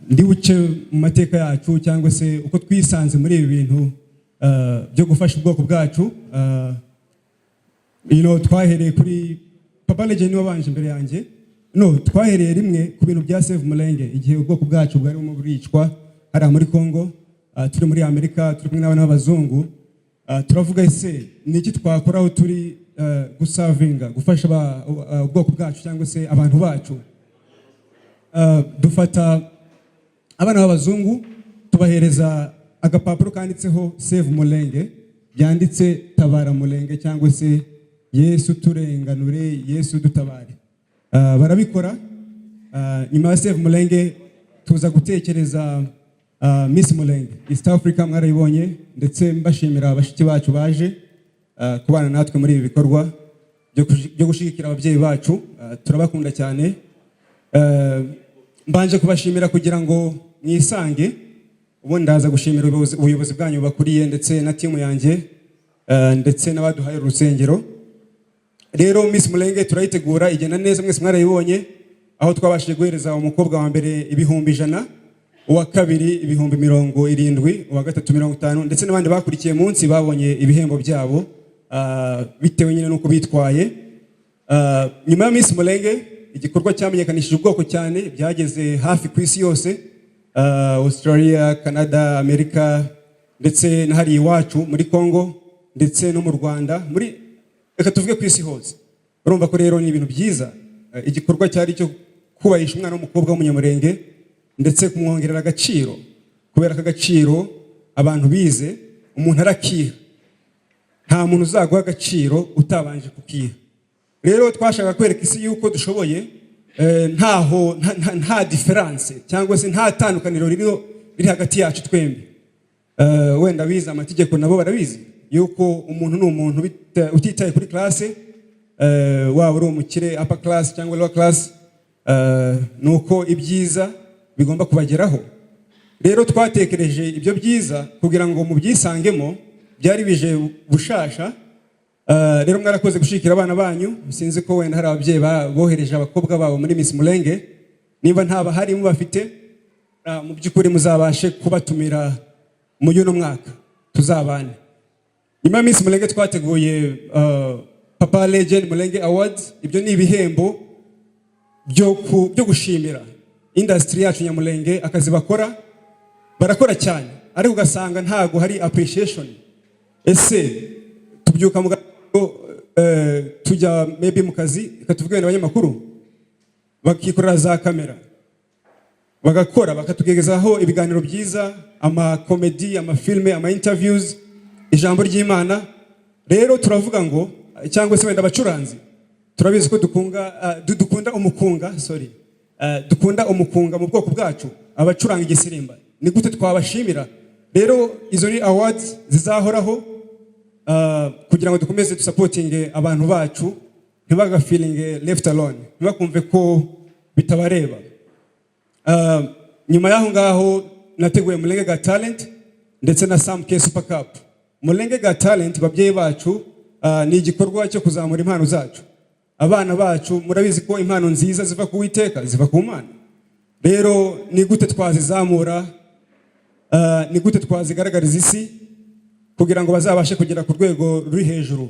ndi buce mu mateka yacu cyangwa se uko twisanze muri ibi bintu byo gufasha ubwoko bwacu. Twahereye kuri Papa Legend wabanje imbere yanjye. Twahereye rimwe ku bintu bya Save Mulenge igihe ubwoko bwacu bwari mu buricwa hari muri Congo, turi muri Amerika, turi kumwe n'abana b'abazungu. Turavuga ese niki twakora aho turi gusavinga gufasha ubwoko bwacu cyangwa se abantu bacu. Dufata abana b'abazungu tubahereza agapapuro kanditseho Save Mulenge, byanditse tabara Mulenge cyangwa se Yesu turenganure, Yesu dutabare. Barabikora. Nyuma ya Save Mulenge tuza gutekereza Miss Mulenge East Africa, mwarayibonye, ndetse mbashimira abashiki bacu baje kubana natwe muri ibi bikorwa byo gushigikira ababyeyi bacu. Turabakunda cyane. Mbanje kubashimira kugira ngo mwisange, ubundi ndaza gushimira ubuyobozi bwanyu bakuriye ndetse na timu yanjye ndetse n'abaduhaye urusengero. Rero Miss Mulenge turayitegura, igenda neza, mwese mwarayibonye, aho twabashije guhereza umukobwa wa mbere 100, uwa kabiri 70, uwa gatatu 50, ndetse n'abandi bakurikiye munsi babonye ibihembo byabo bitewe nyine nuko bitwaye. Nyuma ya Miss Mulenge igikorwa cyamenyekanishije ubwoko cyane, byageze hafi ku isi yose, Australia, Canada, Amerika, ndetse n'ahari iwacu muri Congo ndetse no mu Rwanda, reka tuvuge ku isi hose. Urumva ko rero ni ibintu byiza. Igikorwa cyari cyo kubahisha umwana w'umukobwa w'umunyamurenge ndetse kumwongerera agaciro, kubera ko agaciro abantu bize umuntu arakiha, nta muntu uzaguha agaciro utabanje kukiha. Rero twashaka kwereka isi yuko dushoboye, nta difference cyangwa se nta tandukaniro riri hagati yacu twembi. Wenda bize amategeko nabo barabizi yuko umuntu ni umuntu utitaye kuri classe, waba uri umukire upper class cyangwa lower class, nuko ibyiza bigomba kubageraho. Rero twatekereje ibyo byiza kugira ngo mubyisangemo, byari bije bushasha. Rero mwarakoze gushikira abana banyu. Sinzi ko wenda hari ababyeyi bohereje abakobwa babo muri Miss Mulenge, niba ntaba hari mu bafite, mu byukuri muzabashe kubatumira mu yuno mwaka tuzabane. Nyuma Miss Mulenge twateguye Papa Legend Mulenge Awards. Ibyo ni ibihembo byo gushimira industry yacu ya Mulenge, akazi barakora cyane, ariko ugasanga ntago hari appreciation. Ese tubyuka mu tujya maybe mu kazi, ikatuvugana n'abanyamakuru bakikorera za kamera, bagakora bakatugezaho ibiganiro byiza, ama comedy, ama filme, ama interviews, ijambo ry'Imana. Rero turavuga ngo, cyangwa se wenda abacuranzi turabizi ko dukunda umukunga mu bwoko bwacu, abacuranga igisirimba. Ni gute twabashimira? Rero izo ni awards zizahoraho kugira ngo dukomeze supporting abantu bacu, ntibaga feeling left alone, ntibakumve ko bitabareba. Nyuma yaho ngaho nateguye Mulenge Got Talent ndetse na Sam K Super Cup. Mulenge Got Talent babyeyi bacu ni igikorwa cyo kuzamura impano zacu. Abana bacu murabizi ko impano nziza ziva ku Uwiteka, ziva ku Mana. Rero ni gute twazizamura, ni gute twazigaragariza isi kugira ngo bazabashe kugera ku rwego ruri hejuru,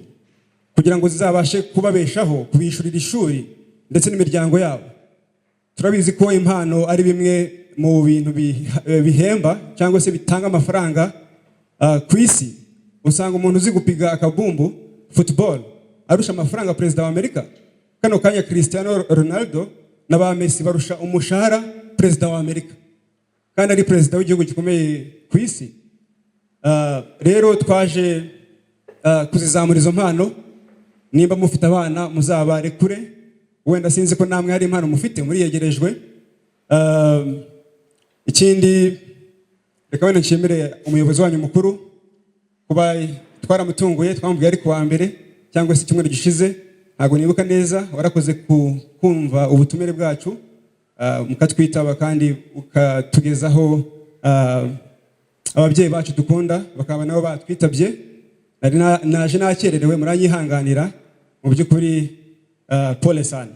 kugira ngo zizabashe kubabeshaho, kubishurira ishuri ndetse n'imiryango yabo. Turabizi ko impano ari bimwe mu bintu bihemba cyangwa se bitanga amafaranga ku isi. Usanga umuntu uzi gupiga akabumbu football arusha amafaranga Perezida wa Amerika. Kano kanya Cristiano Ronaldo na ba Messi barusha umushahara Perezida wa Amerika, kandi ari Perezida w'igihugu gikomeye ku isi. Rero twaje kuzizamura izo mpano. Nimba mufite abana muzabarekure, wenda sinzi ko namwe hari impano mufite muriyegerejwe. Ikindi reka wenda nshimire umuyobozi wanyu mukuru kuba twaramutunguye, twamubwiye ari kuwa mbere cyangwa se icyumweru gishize, ntabwo nibuka neza. Warakoze kumva ubutumire bwacu, mukatwitaba kandi ukatugezaho ababyeyi bacu dukunda, bakaba nabo batwitabye. Naje nakererewe, muranyihanganira mu by'ukuri. Pole sana.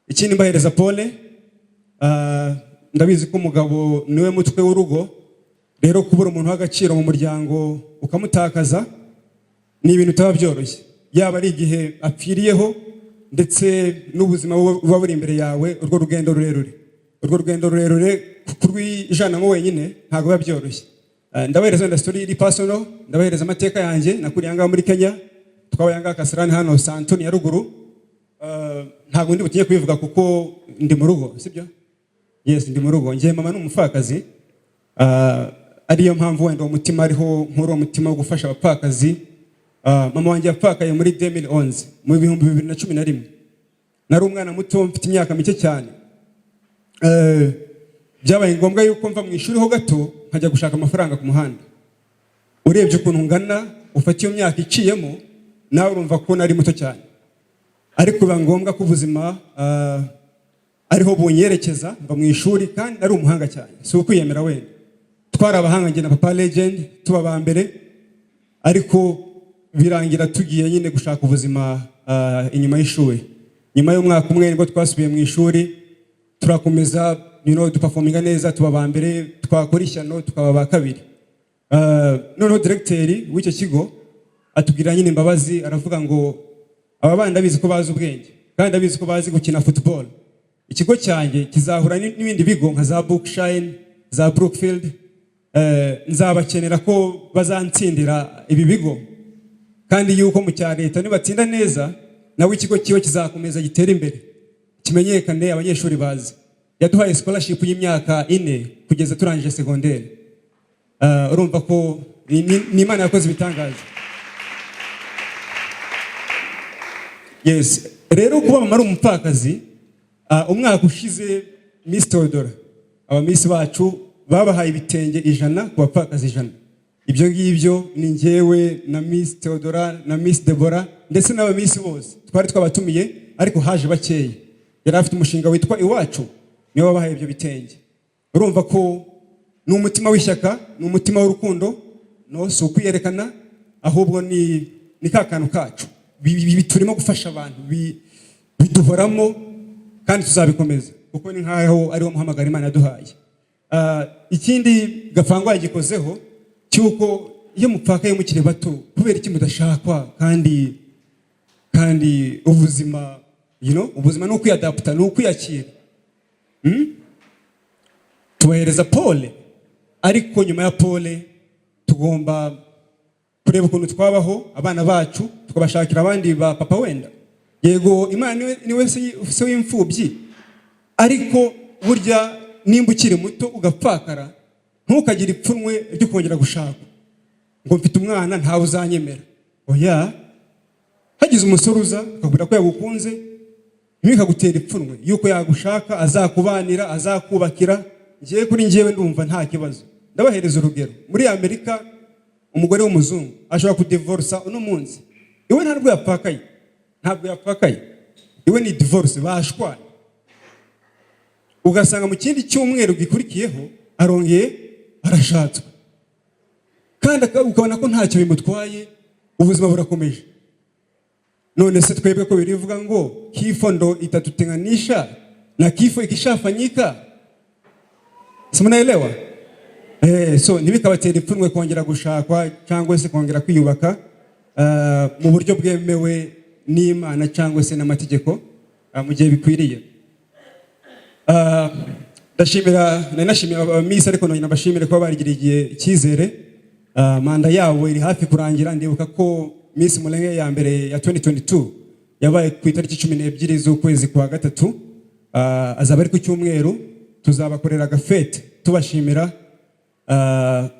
Ikindi mbahereza pole, ndabizi ko umugabo niwe mutwe w'urugo, rero kubura umuntu w'agaciro mu muryango ukamutakaza ni ibintu bitaba byoroshye, yaba ari igihe apfiriyeho ndetse n'ubuzima buba buri imbere yawe. Urwo rugendo rurerure kurwijanamo wenyine ntabwo biba byoroshye. Ndabahereza wenda story iri personal, ndabahereza amateka yanjye. Nakuriye ngaha muri Kenya, twabaye ngaha Kasarani hano Santoni ya ruguru. Ntabwo ndi butinye kubivuga kuko ndi mu rugo, sibyo? Yes, ndi mu rugo. Ngiye mama n'umupfakazi, ariyo mpamvu wenda umutima ariho nk'uro mutima wo gufasha abapfakazi. Mama wanjye yapfakaye muri 2011 mu 2011. Nari umwana muto mfite imyaka mike cyane. Byabaye ngombwa yuko mva mu ishuri ho gato nkajya gushaka amafaranga ku muhanda. Urebye ukuntu ngana ufata iyo myaka iciyemo, nawe urumva ko nari muto cyane, ariko biba ngombwa ko ubuzima ariho bunyerekeza. Mva mu ishuri kandi nari umuhanga cyane, si ukwiyemera wenda. Twari abahanga njye na papa legend tuba ba mbere, ariko birangira tugiye nyine gushaka ubuzima inyuma y'ishuri. Nyuma y'umwaka umwe nibwo twasubiye mu ishuri, turakomeza duperforminga neza, tuba ba mbere, twakora ishyano tukaba ba kabiri. Noneho directeur w'icyo kigo atubwira nyine imbabazi, aravuga ngo aba bana ndabizi ko bazi ubwenge kandi ndabizi ko bazi gukina football. Ikigo cyanjye kizahura n'ibindi bigo nka za Bookshine, za Brookfield. Nzabakenera ko bazantsindira ibi bigo, kandi yuko mu cya leta nibatsinda neza nawe ikigo kiwe kizakomeza gitera imbere, kimenyekane, abanyeshuri bazi. Yaduhaye scholarship y'imyaka 4 kugeza turangije secondaire. Urumva ko ni Imana yakoze ibitangaza. Yes, rero kuba mama ari umupfakazi, umwaka ushize Miss Theodora, aba Miss bacu babahaye ibitenge 100 ku bapfakazi 100. Ibyo ngibyo ni njyewe na Miss Theodora na Miss Deborah ndetse n'aba Miss bose twari twabatumiye, ariko haje bakeya. Yari afite umushinga witwa Iwacu, niwe wabahaye ibyo bitenge. Urumva ko ni umutima w'ishyaka, ni umutima w'urukundo, no si ukwiyerekana, ahubwo ni kakantu kacu turimo gufasha abantu, biduhoramo kandi tuzabikomeza kuko ni nkaho ariwo muhamagara Imana yaduhaye. Ikindi Gafangwa yagikozeho cyuko iyo mupfakaye mukiri bato, kubera iki mudashakwa kandi ubuzima ubuzima ni ukwiyadapta, ni ukwiyakira. Tubahereza pole, ariko nyuma ya pole tugomba kureba ukuntu twabaho abana bacu, tukabashakira abandi ba papa wenda. Yego Imana niwe se w'imfubyi, ariko burya nimba ukiri muto ugapfakara, ntukagire ipfunwe ryo kongera gushaka ngo mfite umwana ntawe uzanyemera. Oya, hagize umusore uza akabura ko yagukunze, ntibikagutera ipfunwe yuko yagushaka, azakubanira, azakubakira. Ngiye kuri njyewe ndumva nta kibazo. Ndabahereza urugero. Muri Amerika umugore w'umuzungu ashobora kudivorsa uno munsi, iwe ntabwo yapfakaye, iwe ni divorce, bashwanye. Ugasanga mu kindi cyumweru gikurikiyeho arongeye arashatswe, kandi ukabona ko ntacyo bimutwaye, ubuzima burakomeje. None se twebwe ko birivuga ngo kifo ndo itatutenganisha na kifo ikishafanyika, simunaelewa? So ntibikabatera ipfunwe kongera gushakwa cyangwa se kongera kwiyubaka mu buryo bwemewe n'Imana cyangwa se n'amategeko mu gihe bikwiriye. Nashimira abamisi, ariko none nabashimire ko barigiriye icyizere. Manda yawo iri hafi kurangira. Ndibuka ko Miss Mulenge ya mbere ya 2022 yabaye ku itariki 12 z'ukwezi kwa gatatu. Azaba ari ku cyumweru, tuzabakorera gafete tubashimira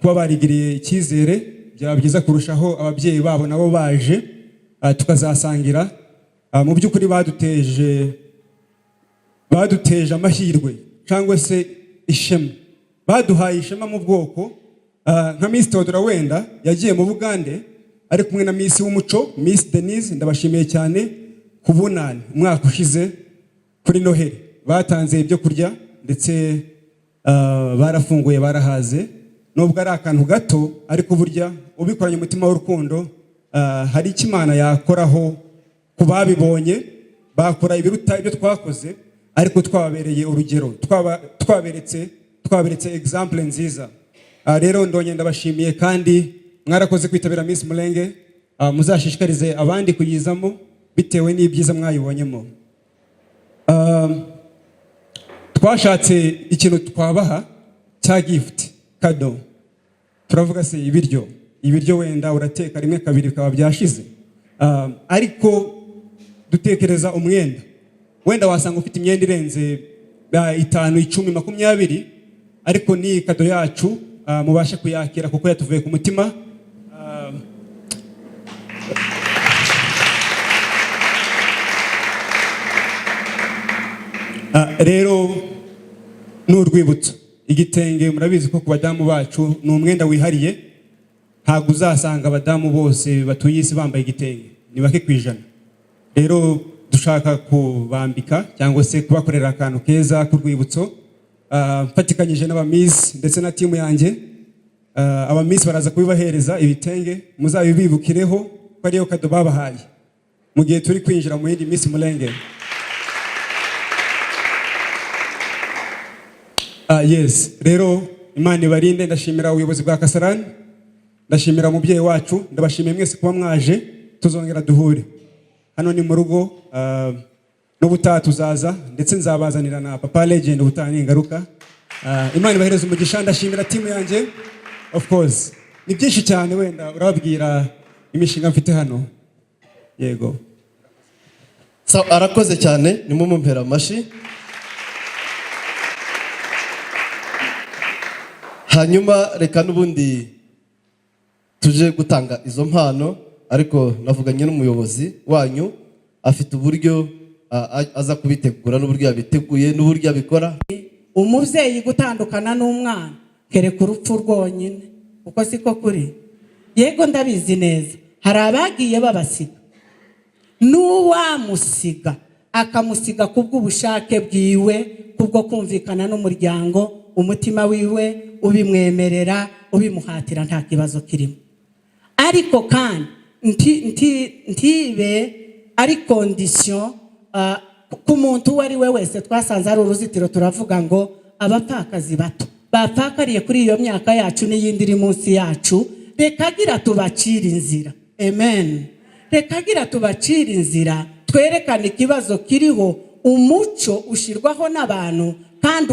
kuba barigiriye icyizere. Byaba byiza kurushaho ababyeyi babo nabo baje tukazasangira. Mu by'ukuri baduteje amahirwe cyangwa se ishema, baduhaye ishema mu bwoko. Nka Miss Theodora wenda yagiye mu Bugande ari kumwe na Miss w'umuco Miss Denise. Ndabashimiye cyane ku bunani umwaka ushize kuri Noheli, batanze ibyo kurya ndetse barafunguye, barahaze. Nubwo ari akantu gato, ariko burya ubikoranye umutima w'urukundo hari icyo Imana yakoraho ku babibonye, bakora ibiruta ibyo twakoze. ariko twabereye urugero, twaberetse example nziza. Rero ndonye ndabashimiye kandi mwarakoze kwitabira Miss Mulenge. Muzashishikarize abandi kuyizamo bitewe n'ibyiza mwayibonyemo. Twashatse ikintu twabaha cya gift kado. Turavuga se ibiryo wenda urateka rimwe kabiri bikaba byashize, ariko dutekereza umwenda. Wenda wasanga ufite imyenda irenze 5, 10, 20, ariko ni kado yacu mubashe kuyakira kuko yatuvuye ku mutima. Rero n'urwibutso igitenge, murabizi ko ku badamu bacu ni umwenda wihariye. Ntabwo uzasanga abadamu bose batuye isi bambaye igitenge, ni bake kwijana. Rero dushaka kubambika cyangwa se kubakorera akantu keza ku rwibutso, mfatikanyije n'abamiss ndetse na timu yanjye. Abamiss baraza kubibahereza ibitenge, muzabibibukireho ko ariyo kado babahaye mu gihe turi kwinjira mu yindi Miss Mulenge. Yes, rero Imana ibarinde. Ndashimira ubuyobozi bwa Kasarani, ndashimira umubyeyi wacu, ndabashimiye mwese kuba mwaje. Tuzongera duhure hano ni mu rugo, n'ubutaha tuzaza, ndetse nzabazanira na Papa Legend ubutaha n'ingaruka. Imana ibahereze umugisha. Ndashimira timu yanjye, of course ni byinshi cyane, wenda urababwira imishinga mfite hano. Yego, so arakoze cyane, nimumumpera amashi. Hanyuma reka n'ubundi tuje gutanga izo mpano, ariko navuganye n'umuyobozi wanyu, afite uburyo aza kubitegura n'uburyo yabiteguye n'uburyo yabikora. Umubyeyi gutandukana n'umwana kereka urupfu rwonyine, uko siko kuri. Yego ndabizi neza, hari abagiye babasiga, n'uwamusiga akamusiga kubw'ubushake bwiwe, kubwo kumvikana n'umuryango, umutima wiwe ubimwemerera, ubimuhatira, nta kibazo kirimo. Ariko kandi ntibe ari condition ku muntu uwo ari we wese. Twasanze ari uruzitiro, turavuga ngo abapfakazi bato bapfakariye kuri iyo myaka yacu n'iyindi iri munsi yacu, rekagira tubacira inzira. Amen. Rekagira tubacira inzira, twerekane ikibazo kiriho. Umuco ushirwaho n'abantu kandi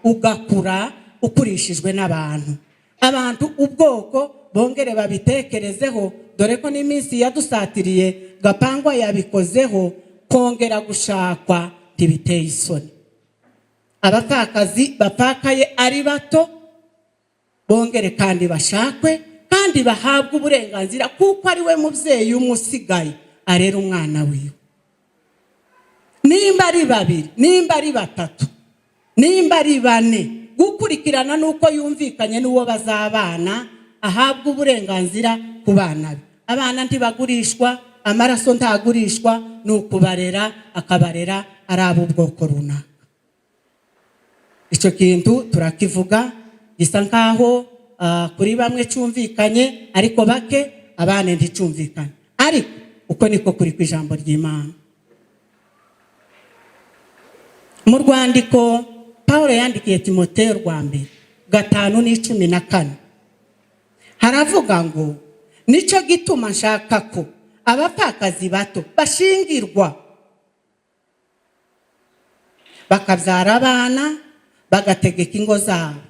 ugakura ukurishijwe n'abantu. Abantu ubwoko bongere babitekerezeho, dore ko n'iminsi yadusatiriye Gapangwa yabikozeho. Kongera gushakwa ntibiteye isoni. Abapfakazi bapfakaye ari bato bongere kandi bashakwe, kandi bahabwe uburenganzira, kuko ari we mubyeyi umusigaye arera umwana wiwe. Nimba ari 2, nimba ari 3, nimba ari 4, gukurikirana nuko yumvikanye n'uwo bazabana, ahabwe uburenganzira ku bana be. Abana ntibagurishwa, amaraso ntagurishwa, nukubarera akabarera ari ab'ubwoko runaka. Icyo kintu turakivuga, gisa nkaho kuri bamwe cyumvikanye, ariko bake abane nticumvikanye. Ariko uko niko kuri ku ijambo ry'Imana. Mu rwandiko Paulo yandikiye Timoteyo rwa mbere 5:14 haravuga ngo, nico gituma nshaka ko abapfakazi bato bashingirwa, bakabyara abana, bagategeka ingo zabo,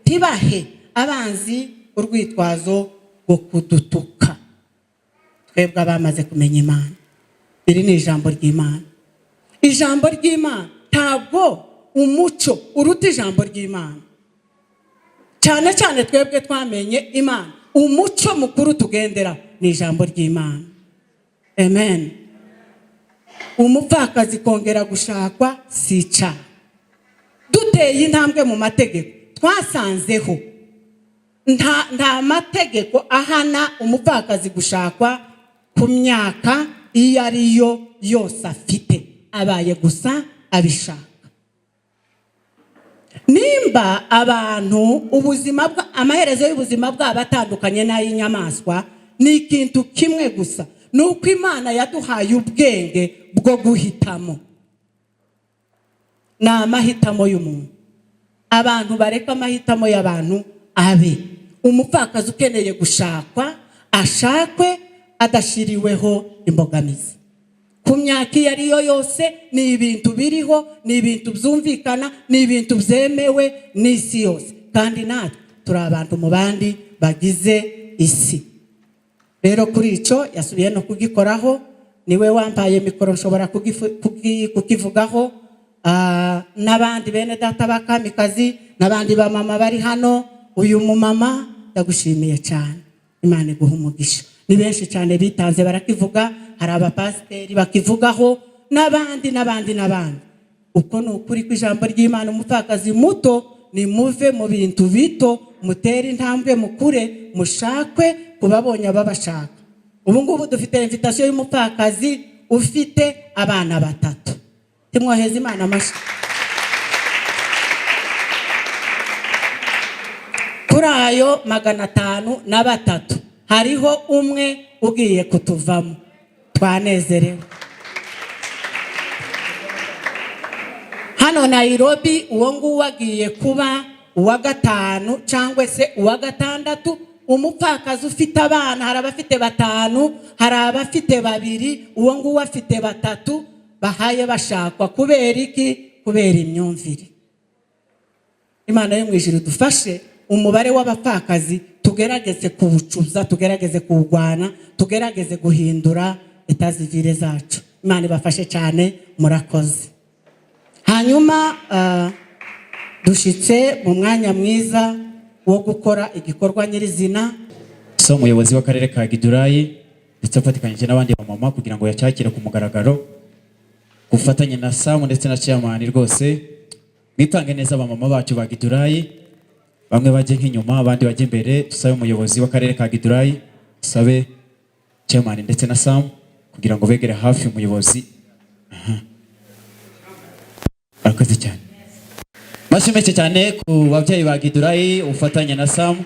ntibahe abanzi urwitwazo rwo kudutuka. Twebwe abamaze kumenya Imana, iri ni ijambo ry'Imana. Ijambo ry'Imana ntabwo umuco uruta ijambo ry'Imana. Cyane cyane twebwe twamenye Imana, umuco mukuru tugendera ni ijambo ry'Imana. Amen. Umupfakazi kongera gushakwa si icyaha. Duteye intambwe mu mategeko, twasanzeho nta mategeko ahana umupfakazi gushakwa ku myaka iyo ariyo yose afite, abaye gusa abishaka. Nimba abantu amaherezo y'ubuzima bwabo atandukanye n'ay'inyamaswa, ni ikintu kimwe gusa, nuko Imana yaduhaye ubwenge bwo guhitamo. ni amahitamo y'umuntu. Abantu bareka amahitamo y'abantu abe. Umupfakazi ukeneye gushakwa ashakwe adashiriweho imbogamizi. Ku myaka iyo ari yo yose ni ibintu biriho, ni ibintu byumvikana, ni ibintu byemewe n'isi yose, kandi natwe turi abantu mu bandi bagize isi. Rero kuri icyo yasubiye no kugikoraho, niwe wambaye mikoro nshobora kukivugaho. N'abandi bene data bakamikazi n'abandi ba mama bari hano, uyu mumama ndagushimiye cyane, Imana iguha umugisha. Ni benshi cyane bitanze barakivuga, hari abapasiteri bakivugaho n'abandi. Uko ni ukuri kw'ijambo ry'Imana. Umupfakazi muto ni muve mu bintu bito, mutere intambwe, mukure, mushakwe kubabonye babashaka. Ubu ngubu dufite invitation y'umupfakazi ufite abana 3. Timwoheza Imana amashyi. Kuri ayo 503 hariho umwe ugiye kutuvamo. Twanezerewe. Hano Nairobi uwo nguwo agiye kuba uwa 5 cyangwa se uwa 6. Umupfakazi ufite abana, hari abafite 5, hari abafite 2, uwo nguwo afite 3 bahaye bashakwa. Kubera iki? Kubera imyumvire. Imana yo mu ijuru dufashe umubare w'abapfakazi tugerageze kubucuza, tugerageze kuwugwana, tugerageze guhindura etazivire zacu. Imana ibafashe cyane, murakoze. Hanyuma dushitse mu mwanya mwiza wo gukora igikorwa nyirizina. So umuyobozi w'akarere ka Gidurayi ndetse afatikanyije n'abandi bamama kugira ngo yacyakire ku mugaragaro, gufatanye na Sam ndetse na chairman, rwose mwitange neza abamama bacu ba Gidurayi, bamwe bajye nk'inyuma abandi bajye imbere. Tusabe umuyobozi w'akarere ka Gidurayi, tusabe chairman ndetse na Sam kugira ngo begere hafi umuyobozi. Arakoze cyane. Mashimeke cyane ku babyeyi ba Gidurayi ufatanye na Sam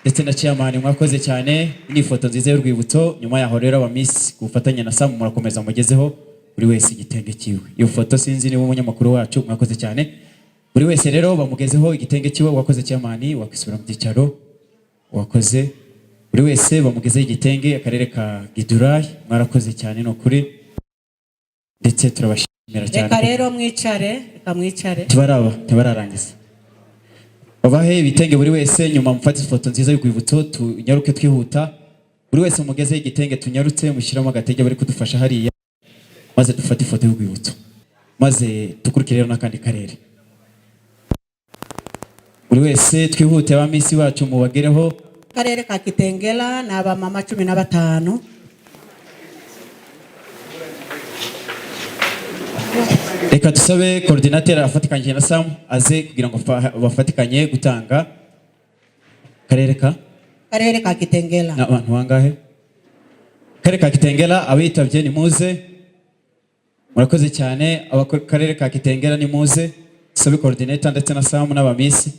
ndetse na chairman, mwakoze cyane. Ni ifoto nziza y'urwibutso. Nyuma yaho rero aba miss gufatanya na Sam murakomeza mugezeho buri wese igitenge kiwe. Iyo foto sinzi niba umunyamakuru wacu, mwakoze cyane. Buri wese rero bamugezeho igitenge kiwe. Wakoze chairman, wakisubira mu byicaro. Wakoze buri wese bamugezeho igitenge. Akarere ka Gidurayi mwarakoze cyane no kuri, ndetse turabashimira cyane. Reka rero mwicare, tibararangiza babahe ibitenge buri wese. Nyuma mufate ifoto nziza y'urwibutso, tunyaruke twihuta. Buri wese mugezeho igitenge tunyarutse mushyiramo agatege bari kudufasha hariya, maze dufate ifoto y'urwibutso, maze tukurikire rero n'akandi karere. Buri wese twihute, abamisi bacu mubagereho. Karere ka Kitengela na abamama 15. Reka dusabe coordinateur afatikanye na Sam aze kugira ngo bafatikanye gutanga. Karere ka Kitengela na abantu bangahe? Karere ka Kitengela abitabye ni muze, murakoze cyane. Karere ka Kitengela ni muze, dusabe coordinator ndetse na Sam n'abamisi,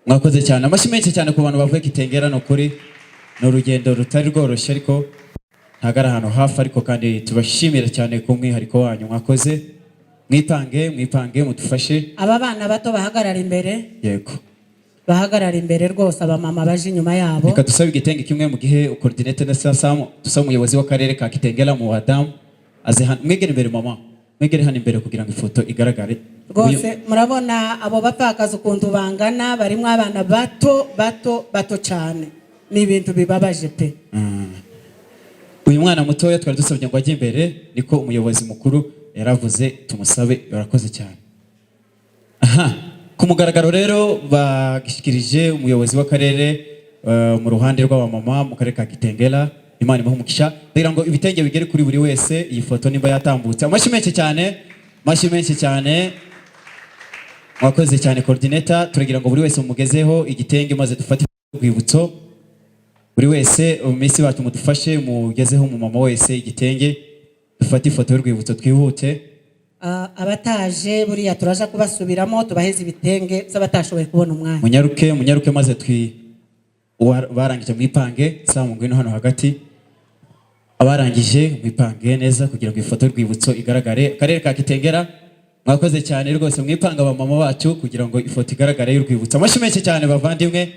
mwakoze cyane. Amashyi menshi cyane ku bantu bavuye Kitengela. No kuri no rugendo rutari rworoshye, ariko ntagara hano hafi, ariko kandi tubashimira cyane ku mwihariko wanyu. Mwakoze, mwipange mudufashe. Aba bana bato bahagarara imbere. Yego, bahagarara imbere rwose, abamama baje inyuma yabo. Reka dusabe igitenge kimwe mu gihe coordinator na Sam, dusabe umuyobozi w'akarere ka Kitengela mu Adamu aze hano. Mwegere imbere mama, mwegere hano imbere kugira ngo ifoto igaragare. Rwose murabona abo bapfakazi ukuntu bangana, barimo abana bato cyane. Ni ibintu bibabaje pe. Uyu mwana mutoya twari dusabye ngo ajye imbere, niko umuyobozi mukuru yaravuze tumusabe. Barakoze cyane. Ku mugaragaro rero bagishikirije umuyobozi w'akarere mu ruhande rw'abamama mu karere ka Kitengela. Imana imuhe umugisha kugira ngo ibitenge bigere kuri buri wese. Iyi foto nimba yatambutse, amashyi menshi cyane. Mwakoze cyane coordinator. Turagira ngo buri wese mumugezeho igitenge maze dufate urwibutso. Buri wese umisi bacu mudufashe mugezeho umumama wese igitenge, dufate ifoto y'urwibutso twihute. Abataje buriya turaja kubasubiramo, tubaheze ibitenge z'abatashoboye kubona umwanya. Munyaruke maze barangije mwipange. Sam ngwino hano hagati, abarangije mwipange neza kugira ngo ifoto y'urwibutso igaragare. Akarere ka Kitengela mwakoze cyane rwose mwipanga abamama bacu kugira ngo ifoto igaragare y'urwibutso. Amashyi menshi cyane bavandimwe.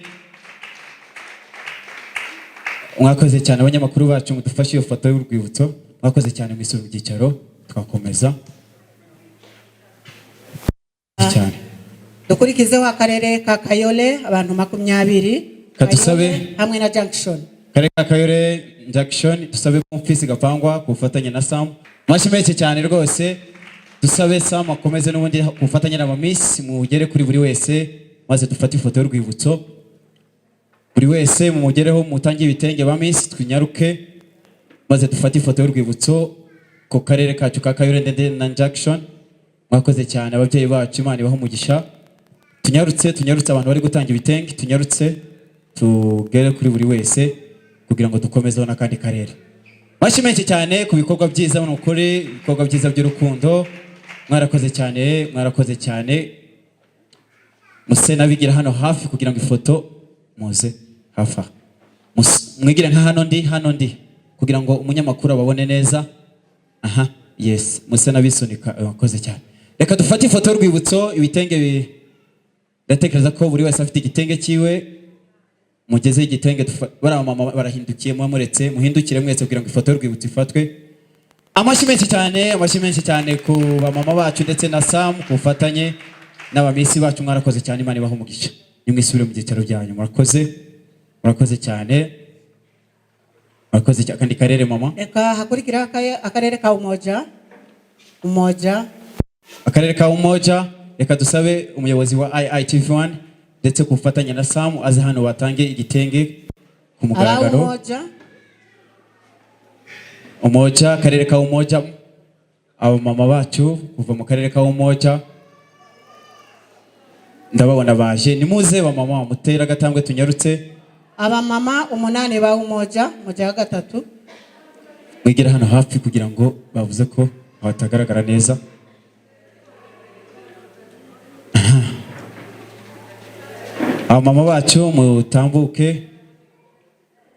Mwakoze cyane abanyamakuru bacu mudufashe iyo foto y'urwibutso. Mwakoze cyane mwisubira mu byicaro twakomeza cyane. Dukurikizeho akarere ka Kayole abantu 20 Katusabe Kayole hamwe na Junction. Karere ka Kayole Junction dusabe Bonfils Gapangwa ku bufatanye na Sam. Amashyi menshi cyane rwose. Dusabe Sam akomeze n'ubundi ku bufatanye na Miss mugere kuri buri wese maze dufate ifoto y'urwibutso. Buri wese mumugereho mutangiye ibitenge ba Miss twinyaruke maze dufate ifoto y'urwibutso ku karere kacu ka Kayole ndende na Junction. Mwakoze cyane ababyeyi bacu, Imana ibaho umugisha. Tunyarutse abantu bari gutanga ibitenge, tunyarutse tugere kuri buri wese kugira ngo dukomezeho n'akandi karere. Amashyi menshi cyane ku bikorwa byiza n'ukuri, ibikorwa byiza by'urukundo. Mwarakoze cyane. Muse nabigira hano hafi kugira ngo ifoto muze hafa. Mwigire nka hano ndi kugira ngo umunyamakuru ababone neza. Aha, yes. Muse nabisunika. Mwakoze cyane. Reka dufate ifoto y'urwibutso. Ibitenge ndatekereza ko buri wese afite igitenge cyiwe. Mugeze igitenge bara mama barahindukiye muretse muhindukire mwese kugira ngo ifoto y'urwibutso ifatwe. Amashyi menshi cyane ku bamama bacu ndetse na Sam ku bufatanye n'abamisi bacu. Mwarakoze cyane, Imana ibaho umugisha. Nimwisubire mu byicaro byanyu. Murakoze cyane. Kandi karere mama. Reka hakurikira akarere ka Umoja. Akarere ka Umoja. Reka dusabe umuyobozi wa IITV1 ndetse ku bufatanye na Sam aze hano batange igitenge ku mugaragaro. Umoja, akarere ka Umoja. Abo mama bacu kuva mu karere ka Umoja ndababona baje. Nimuze ba mama mutera gatambwe tunyarutse. Aba mama 8 ba Umoja mu cya gatatu. Mwigira hano hafi kugira ngo bavuze ko hatagaragara neza. Aba mama bacu mutambuke.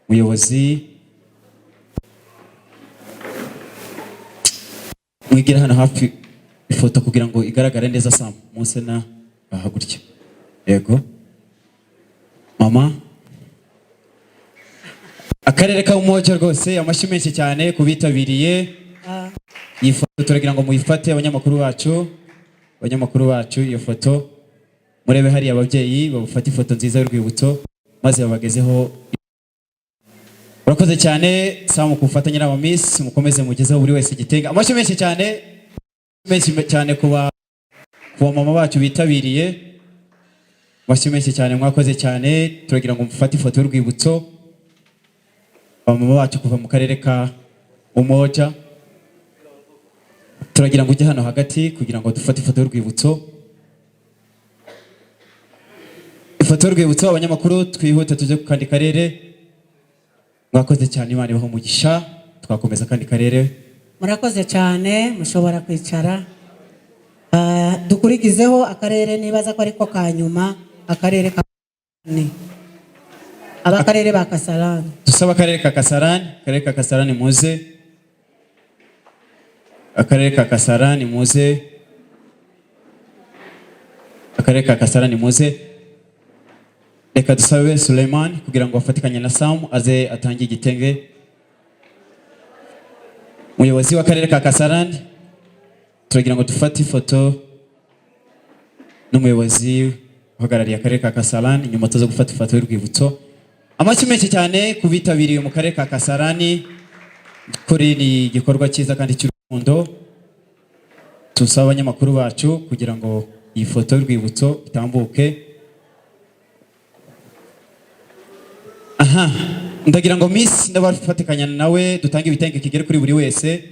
Muyobozi mwigira hano hafi ifoto kugira ngo igaragare neza. Sam Muse na bahagurya. Yego mama. Akarere ka Umoja rwose amashyi menshi cyane kubitabiriye. Iyi foto turagira ngo muyifate abanyamakuru bacu iyo foto murebe hari ababyeyi babufata ifoto nziza y'urwibutso maze babagezeho. Urakoze cyane Sam ku bufatanye n'aba Miss mukomeze mugezeho buri wese igitenge. Amashyi menshi cyane ku mama bacu bitabiriye. Amashyi menshi cyane, mwakoze cyane. Turagira ngo mufate ifoto y'urwibutso abamama bacu kuva mu karere ka Umoja. Turagira ngo ujye hano hagati kugira ngo dufate ifoto y'urwibutso. Ifoto y'urwibutso abanyamakuru twihute tuje ku kandi karere. Mwakoze cyane, Imana ibaho umugisha. Twakomeza kandi karere. Murakoze cyane, mushobora kwicara. Dukurikizeho akarere nibaza ko ariko kanyuma, akarere ka Abakarere ba Kasarani. Dusaba akarere ka Kasarani muze. Akarere ka Kasarani muze. Reka dusabe Suleiman kugira ngo afatikanye na Sam aze atangiye igitenge. Umuyobozi w'akarere ka Kasarani turagira ngo dufate ifoto n'umuyobozi uhagarariye akarere ka Kasarani nyuma tuza gufata ifoto y'urwibutso. Amashyi menshi cyane kubitabiriye mu karere ka Kasarani. Kuri ni igikorwa cyiza kandi cy'urukundo. Tusaba abanyamakuru bacu kugira ngo iyi foto y'urwibutso itambuke. Aha, ndagira ngo Miss ndabafatikanya nawe dutange ibitenge kigere kuri buri wese.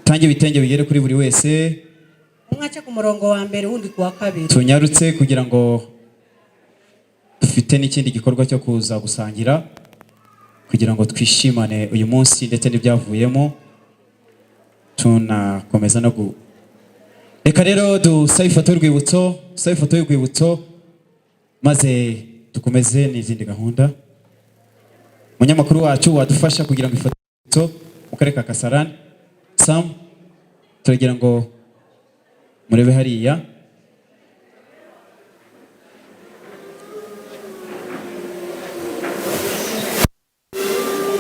Tange ibitenge bigere kuri buri wese. Umwaca ku murongo wa mbere wundi ku wa kabiri. Tunyarutse kugira ngo dufite n'ikindi gikorwa cyo kuza gusangira kugira ngo twishimane uyu munsi ndetse n'ibyavuyemo. Tunakomeza no Reka rero dusabe ifoto y'urwibutso maze dukomeze n'izindi gahunda. Munyamakuru wacu wadufasha kugira ngo ifoto mu karere ka Kasarani. Sam turagira ngo murebe hariya.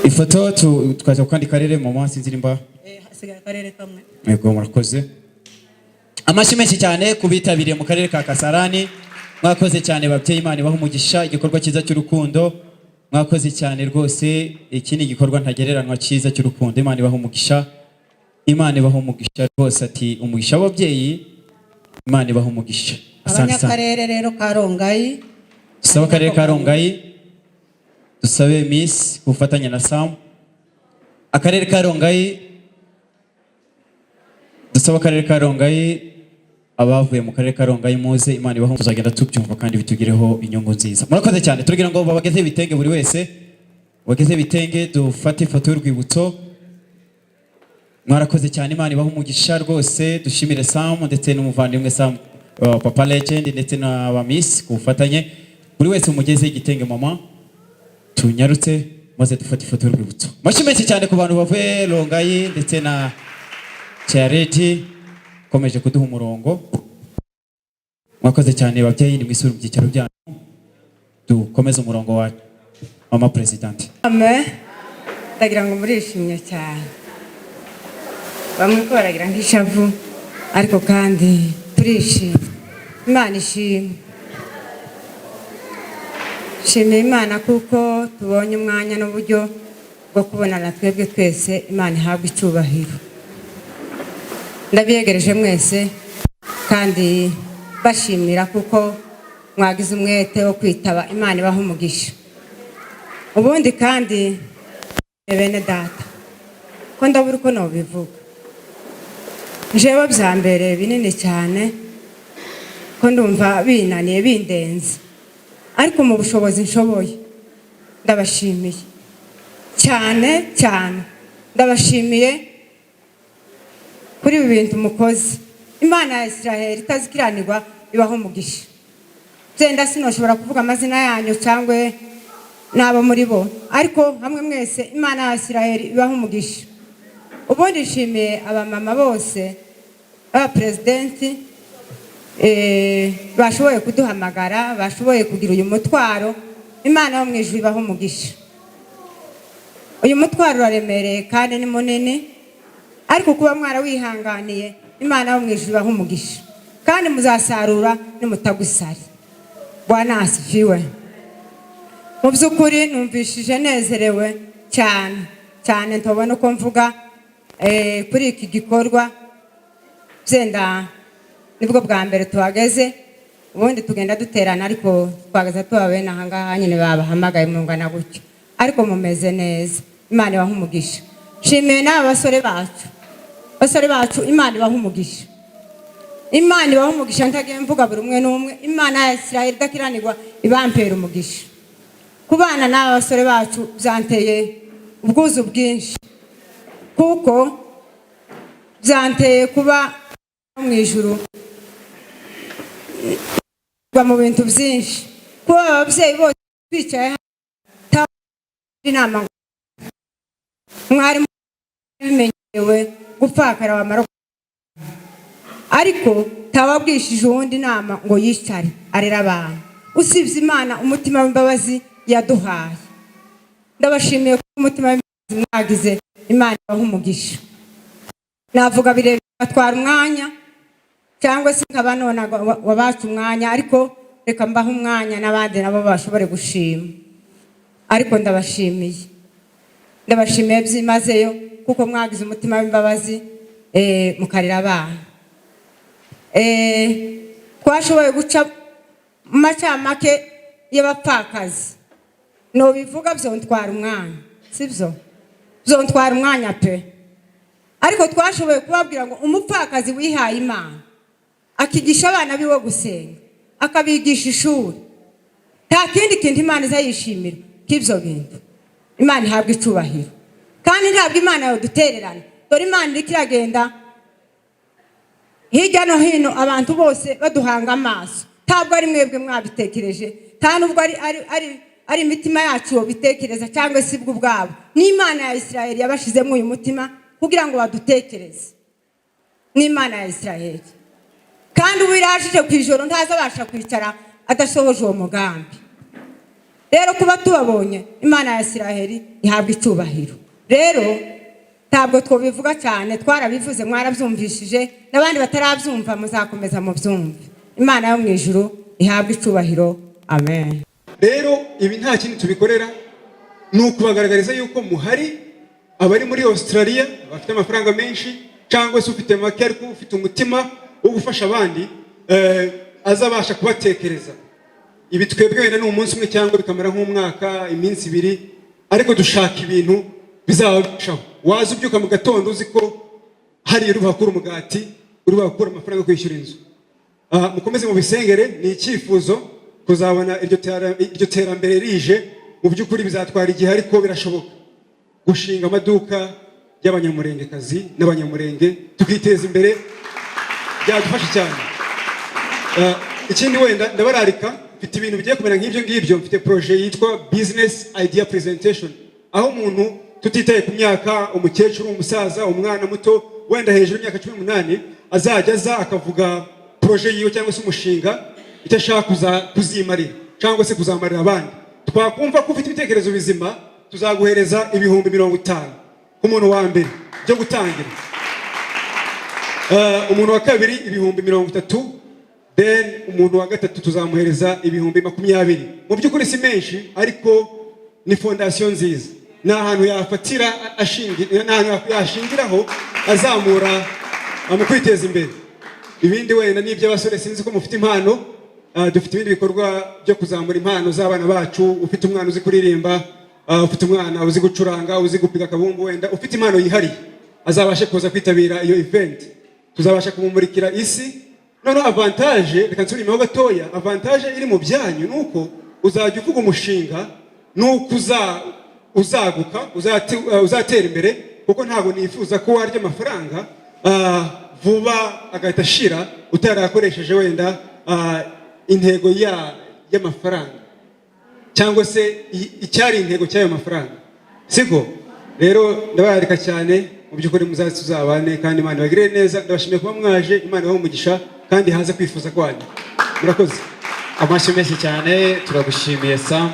Ifoto twaje kandi karere mama sinzirimba. hasigaye akarere kamwe. Yego murakoze. Amashyi menshi cyane kubitabiriye mu karere ka Kasarani. Mwakoze cyane babyeyi, Imana ibaha umugisha, igikorwa cyiza cy'urukundo. Mwakoze cyane rwose, iki ni igikorwa ntagereranwa cyiza cy'urukundo. Imana ibaha umugisha. Imana ibaha umugisha rwose, ati umugisha w'ababyeyi, Imana ibaha umugisha. Abanyakarere rero ka Rongayi. Dusaba akarere ka Rongayi, dusabe Miss gufatanya na Sam. Akarere ka Rongayi, dusaba akarere ka Rongayi, abavuye mu karere ka Rongayi muze, Imana ibaho, tuzagenda tubyumva kandi bitugireho inyungu nziza. Murakoze cyane, turagira ngo babageze ibitenge buri wese, bageze ibitenge, dufate ifoto y'urwibutso. Mwarakoze cyane, Imana ibaho umugisha rwose, dushimire Sam ndetse n'umuvandimwe Sam, Papa Legend ndetse na ba Miss kufatanye. Buri wese umugeze igitenge mama, tunyarutse maze dufate ifoto y'urwibutso. Mashimetse cyane ku bantu bavuye Rongayi ndetse na Charity komeje kuduha umurongo. Mwakoze cyane babyeyi, ni mwisuru mu byicaro byanyu, dukomeze umurongo wa mama president. Amen. Ndagira ngo murishimye cyane. Bamwe ko baragira nk'ishavu ariko kandi turishimye. Imana ishimwe. Shimye Imana kuko tubonye umwanya n'uburyo bwo kubonana twebwe twese. Imana ihabwe icyubahiro. Ndabiyegereje mwese kandi bashimira kuko mwagize umwete wo kwitaba. Imana ibaha umugisha. Ubundi kandi bene data ko ndabura uko nobivuga, jewe bya mbere binini cyane ko ndumva binaniye bindenze, ariko mu bushobozi nshoboye ndabashimiye cyane cyane. Ndabashimiye kuri ibi bintu mukoze. Imana ya Israel itazikiranirwa ibaho umugisha. Byenda sinoshobora kuvuga amazina yanyu cyangwa nabo muri bo, ariko hamwe mwese Imana ya Israel ibaho umugisha. Ubundi nshimiye abamama bose, aba presidenti bashoboye kuduhamagara, bashoboye kugira uyu mutwaro. Imana yo mu ijuru ibaho umugisha. Uyu mutwaro uraremereye kandi ni munini, ariko kuba mwarawihanganiye, Imana yo mu ijuru ibaho umugisha, kandi muzasarura nimutagusari. Bwana asifiwe. Mu by'ukuri numvishije nezerewe cyane cyane, ntobona uko mvuga kuri iki gikorwa. Byenda nibwo bwa mbere tuhageze, ubundi tugenda duterana, ariko twagaza tubabena ahangaha nyine babahamagaye mungana gutyo, ariko mumeze neza. Imana ibaha umugisha. Shimiye n'aba basore bacu, Imana ibaha umugisha. Imana ibaha umugisha, ntagiye mvuga buri umwe n'umwe. Imana ya Israel idakiranirwa ibampera umugisha. Kubana n'aba basore bacu byanteye ubwuzu bwinshi, kuko byanteye kuba mu ijuru mu bintu byinshi. Kuba ababyeyi bose bicaye inama, mwari bimenyewe gupfakara wamara, ariko tababwishije uwundi inama ngo yicare arera abantu. Usibye Imana umutima w'imbabazi yaduhaye. Ndabashimiye ko umutima w'imbabazi mwagize. Imana ibaha umugisha. Navuga birebire batwara umwanya cyangwa se nkaba none wabacu umwanya, ariko reka mbaha umwanya n'abandi nabo bashobore gushima. Ariko ndabashimiye byimazeyo kuko mwagize umutima w'imbabazi mukarira abana. Twashoboye guca mu macamake y'abapfakazi, no bivuga byontwara umwanya, sibyo? Byontwara umwanya pe, ariko twashoboye kubabwira ngo umupfakazi wihaye Imana akigisha abana biwe gusenga, akabigisha ishuri, nta kindi kintu Imana izayishimira k'ibyo bintu. Imana ihabwa icubahiro, kandi ntabwo Imana yodutererana. Dore Imana iriko iragenda hirya no hino, abantu bose baduhanga amaso. Ntabwo ari mwebwe mwabitekereje, nta nubwo ari imitima yacu bitekereza cyangwa se bwo ubwabo. Ni Imana ya Israel yabashizemo uyu mutima kugira ngo badutekereze. Ni Imana ya Israel. kandi ubu irashije ku ijoro ntazabasha kwicara adasohoje uwo mugambi. Rero kuba tubabonye Imana ya Isiraheli ihabwa icyubahiro. Rero ntabwo twobivuga cyane, twarabivuze mwarabyumvishije, n'abandi batarabyumva muzakomeza mu byumve. Imana yo mu ijuru ihabwa icyubahiro. Amen. Rero ibi nta kindi tubikorera ni ukubagaragariza yuko muhari, abari muri Australia bafite amafaranga menshi cyangwa se ufite make ariko ufite umutima wo gufasha abandi, azabasha kubatekereza. Ibi twebwe wenda ni umunsi umwe cyangwa bikamara nk'umwaka, iminsi ibiri, ariko dushaka ibintu bizabashaho. Waza ubyuka mu gatondo uzi ko hari uri bakura umugati, uri bakura amafaranga yo kwishyura inzu. Mukomeze mu bisengere, ni icyifuzo kuzabona iryo terambere rije. Mu by'ukuri bizatwara igihe ariko birashoboka. Gushinga amaduka y'abanyamurengekazi n'abanyamurenge tukiteza imbere byadufasha cyane. Ikindi wenda ndabararika, mfite ibintu bigiye kumera nk'ibyo ngibyo. Mfite projet yitwa business idea presentation, aho umuntu tutitaye ku myaka, umukecuru, umusaza, umwana muto, wenda hejuru y'imyaka 18, azajya aza akavuga projet yiwe cyangwa se umushinga icyo ashaka kuzimarira cyangwa se kuzamarira abandi. Twakumva ko ufite ibitekerezo bizima, tuzaguhereza ibihumbi 50 ku muntu wa mbere byo gutangira, umuntu wa kabiri ibihumbi 30, then umuntu wa gatatu tuzamuhereza ibihumbi 20. Mu by'ukuri si menshi ariko ni fondation nziza, ni ahantu yafatira yashingiraho azamura mu kwiteza imbere. Ibindi wenda ni iby'abasore, sinzi ko mufite impano. Dufite ibindi bikorwa byo kuzamura impano z'abana bacu. Ufite umwana uzi kuririmba, ufite umwana uzi gucuranga, uzi gupiga akabumbu, wenda ufite impano yihariye, azabashe kuza kwitabira iyo event. Tuzabasha kumumurikira isi. Noneho avantage, reka nsubire inyuma gatoya, avantage iri mu byanyu nuko uzajya uvuga umushinga, nuko uzaguka, uzatera imbere, kuko ntabwo nifuza ko warya amafaranga vuba agahita ashira utarakoresheje wenda intego y'amafaranga cyangwa se icyari intego cy'ayo mafaranga, siko? Rero ndabararika cyane, mu by'ukuri muzazi tuzabane kandi Imana ibagirire neza. Ndabashimiye kuba mwaje, Imana ibahe umugisha kandi haze kwifuza kwanyu. Murakoze. Amashyi menshi cyane, turagushimiye Sam.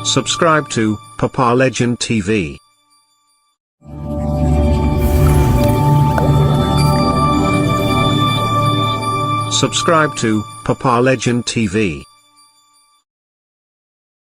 Subscribe to Papa Legend TV. Subscribe to Papa Legend TV.